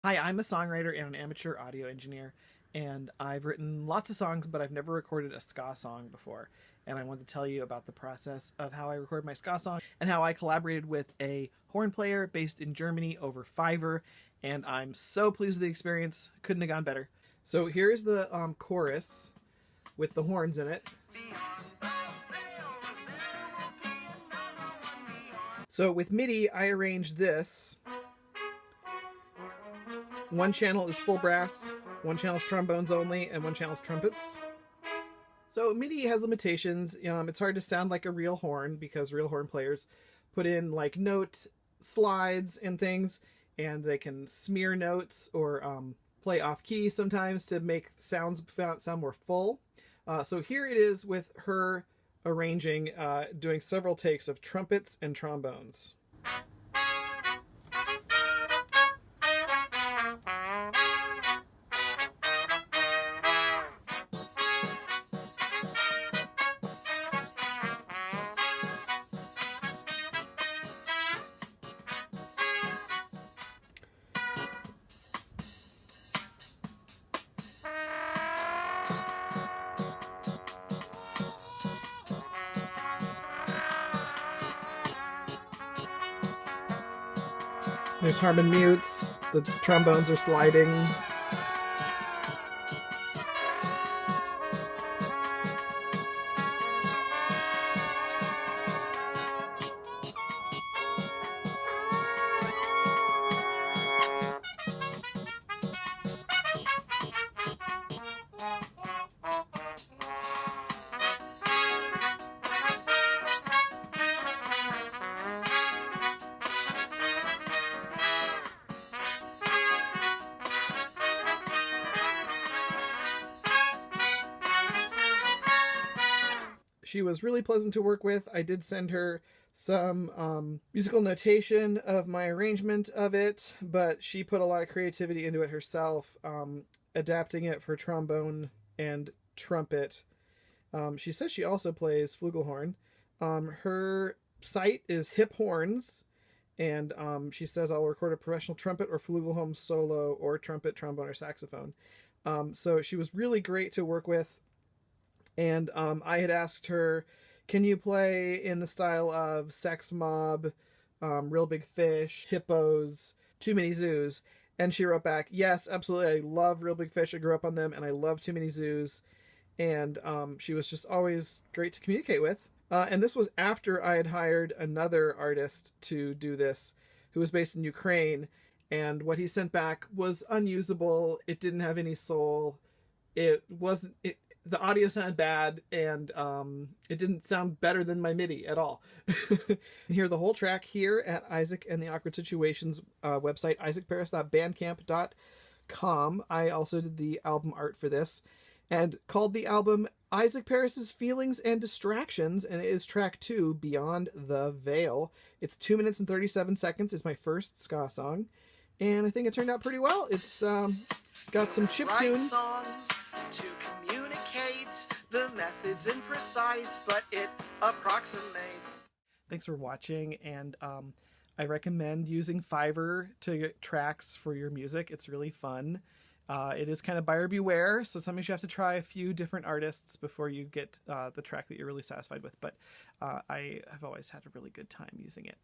Hi, I'm a songwriter and an amateur audio engineer, and I've written lots of songs, but I've never recorded a ska song before. And I want to tell you about the process of how I record my ska song and how I collaborated with a horn player based in Germany over Fiverr, and I'm so pleased with the experience. Couldn't have gone better. So here's the chorus with the horns in it. So with MIDI, I arranged this. One channel is full brass, one channel is trombones only, and one channel is trumpets. So MIDI has limitations. It's hard to sound like a real horn because real horn players put in like note slides and things, and they can smear notes or play off key sometimes to make sounds sound more full. So here it is with her arranging, doing several takes of trumpets and trombones. There's harmon mutes, the trombones are sliding. She was really pleasant to work with. I did send her some musical notation of my arrangement of it, but she put a lot of creativity into it herself, adapting it for trombone and trumpet. She says she also plays flugelhorn. Her site is Hip Horns, and she says I'll record a professional trumpet or flugelhorn solo or trumpet, trombone, or saxophone. So she was really great to work with. And I had asked her, can you play in the style of Sex Mob, Real Big Fish, Hippos, Too Many Zoos? And she wrote back, yes, absolutely. I love Real Big Fish. I grew up on them, and I love Too Many Zoos. And she was just always great to communicate with. And this was after I had hired another artist to do this, who was based in Ukraine. And what he sent back was unusable. It didn't have any soul. It wasn't... The audio sounded bad, and it didn't sound better than my MIDI at all. You hear the whole track here at Isaac and the Awkward Situations website, isaacparis.bandcamp.com. I also did the album art for this, and called the album Isaac Paris's Feelings and Distractions, and it is track 2, Beyond the Veil. It's 2 minutes and 37 seconds. It's my first ska song, and I think it turned out pretty well. It's got some chiptune. The method's imprecise, but it approximates. Thanks for watching, and I recommend using Fiverr to get tracks for your music. It's really fun. It is kind of buyer beware, so sometimes you have to try a few different artists before you get the track that you're really satisfied with, but I have always had a really good time using it.